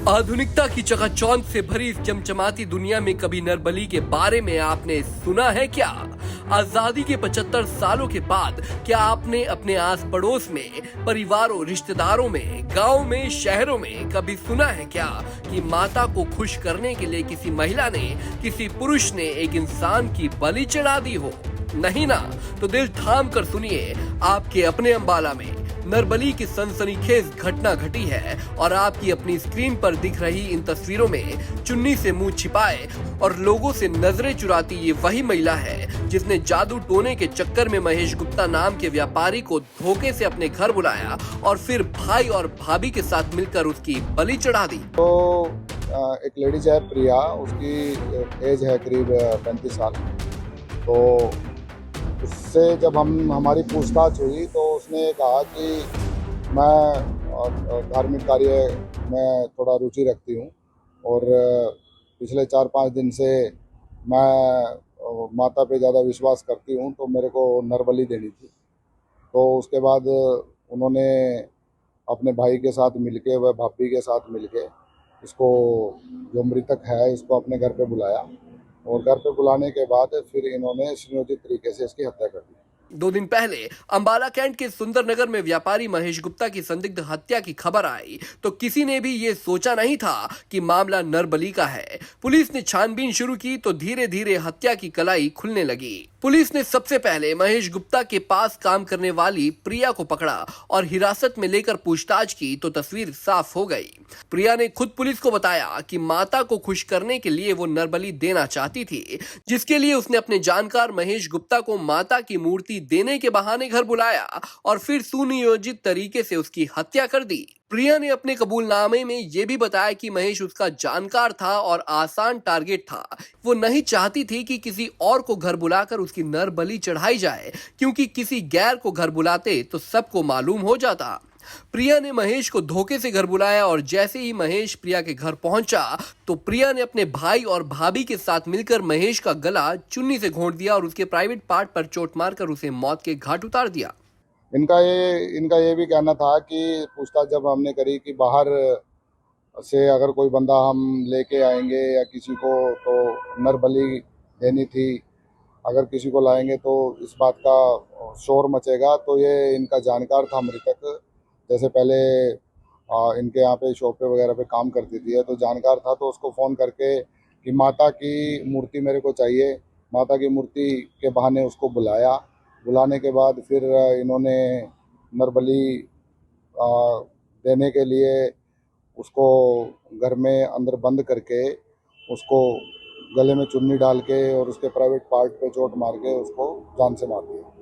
आधुनिकता की चकाचौंध से भरी इस चमचमाती दुनिया में कभी नरबली के बारे में आपने सुना है क्या? आजादी के 75 सालों के बाद क्या आपने अपने आस पड़ोस में, परिवारों, रिश्तेदारों में, गांव में, शहरों में कभी सुना है क्या कि माता को खुश करने के लिए किसी महिला ने, किसी पुरुष ने एक इंसान की बलि चढ़ा दी हो? नहीं ना? तो दिल थाम कर सुनिए, आपके अपने अंबाला में नरबली की सनसनीखेज घटना घटी है और आपकी अपनी स्क्रीन पर दिख रही इन तस्वीरों में चुन्नी से मुंह छिपाए और लोगों से नजरें चुराती ये वही महिला है जिसने जादू टोने के चक्कर में महेश गुप्ता नाम के व्यापारी को धोखे से अपने घर बुलाया और फिर भाई और भाभी के साथ मिलकर उसकी बलि चढ़ा दी। तो एक लेडीज है प्रिया, उसकी एज है करीब 35 साल। तो उससे जब हमारी पूछताछ हुई तो उसने कहा कि मैं धार्मिक कार्य में थोड़ा रुचि रखती हूँ और पिछले 4-5 दिन से मैं माता पे ज़्यादा विश्वास करती हूँ, तो मेरे को नरबली देनी थी। तो उसके बाद उन्होंने अपने भाई के साथ मिलके व भाभी के साथ मिलके इसको, जो मृतक है, इसको अपने घर पे बुलाया और घर पे बुलाने के बाद फिर इन्होंने सुनियोजित तरीके से इसकी हत्या कर दी। 2 दिन पहले अंबाला कैंट के सुंदरनगर में व्यापारी महेश गुप्ता की संदिग्ध हत्या की खबर आई तो किसी ने भी ये सोचा नहीं था कि मामला नरबली का है। पुलिस ने छानबीन शुरू की तो धीरे धीरे हत्या की कलाई खुलने लगी। पुलिस ने सबसे पहले महेश गुप्ता के पास काम करने वाली प्रिया को पकड़ा और हिरासत में लेकर पूछताछ की तो तस्वीर साफ हो गई। प्रिया ने खुद पुलिस को बताया कि माता को खुश करने के लिए वो नरबली देना चाहती थी, जिसके लिए उसने अपने जानकार महेश गुप्ता को माता की मूर्ति देने के बहाने घर बुलाया और फिर सुनियोजित तरीके से उसकी हत्या कर दी। प्रिया ने अपने कबूलनामे में यह भी बताया कि महेश उसका जानकार था और आसान टारगेट था। वो नहीं चाहती थी कि किसी और को घर बुलाकर उसकी नरबली चढ़ाई जाए, क्योंकि किसी गैर को घर बुलाते तो सबको मालूम हो जाता। प्रिया ने महेश को धोखे से घर बुलाया और जैसे ही महेश प्रिया के घर पहुंचा तो प्रिया ने अपने भाई और भाभी के साथ मिलकर महेश का गला चुन्नी से घोंट दिया और उसके प्राइवेट पार्ट पर चोट मारकर उसे मौत के घाट उतार दिया। इनका ये भी कहना था कि पूछताछ जब हमने करी कि बाहर से अगर कोई बंदा हम लेके आएंगे या किसी को, तो नरबली देनी थी, अगर किसी को लाएंगे तो इस बात का शोर मचेगा। तो ये इनका जानकार था मृतक, जैसे पहले इनके यहाँ पे शॉप पे वगैरह पे काम करती थी, तो जानकार था। तो उसको फ़ोन करके कि माता की मूर्ति मेरे को चाहिए, माता की मूर्ति के बहाने उसको बुलाया। बुलाने के बाद फिर इन्होंने नरबली देने के लिए उसको घर में अंदर बंद करके उसको गले में चुन्नी डाल के और उसके प्राइवेट पार्ट पे चोट मार के उसको जान से मार दिया।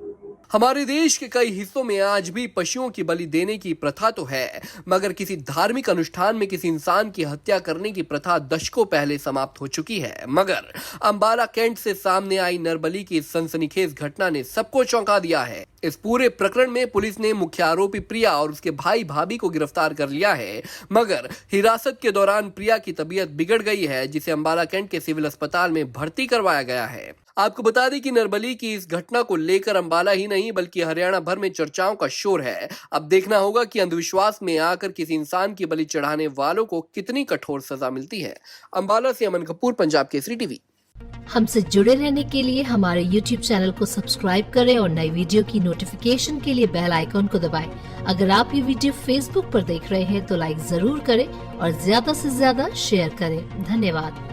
हमारे देश के कई हिस्सों में आज भी पशुओं की बलि देने की प्रथा तो है, मगर किसी धार्मिक अनुष्ठान में किसी इंसान की हत्या करने की प्रथा दशकों पहले समाप्त हो चुकी है। मगर अंबाला कैंट से सामने आई नरबली की सनसनीखेज घटना ने सबको चौंका दिया है। इस पूरे प्रकरण में पुलिस ने मुख्य आरोपी प्रिया और उसके भाई भाभी को गिरफ्तार कर लिया है, मगर हिरासत के दौरान प्रिया की तबीयत बिगड़ गई है, जिसे अंबाला कैंट के सिविल अस्पताल में भर्ती करवाया गया है। आपको बता दें कि नरबली की इस घटना को लेकर अंबाला ही नहीं बल्कि हरियाणा भर में चर्चाओं का शोर है। अब देखना होगा कि अंधविश्वास में आकर किसी इंसान की बलि चढ़ाने वालों को कितनी कठोर सजा मिलती है। अंबाला से अमन कपूर, पंजाब केसरी टीवी। हमसे जुड़े रहने के लिए हमारे YouTube चैनल को सब्सक्राइब करें और नई वीडियो की नोटिफिकेशन के लिए बेल आइकॉन को दबाएं। अगर आप ये वीडियो Facebook पर देख रहे हैं तो लाइक जरूर करें और ज्यादा से ज्यादा शेयर करें। धन्यवाद।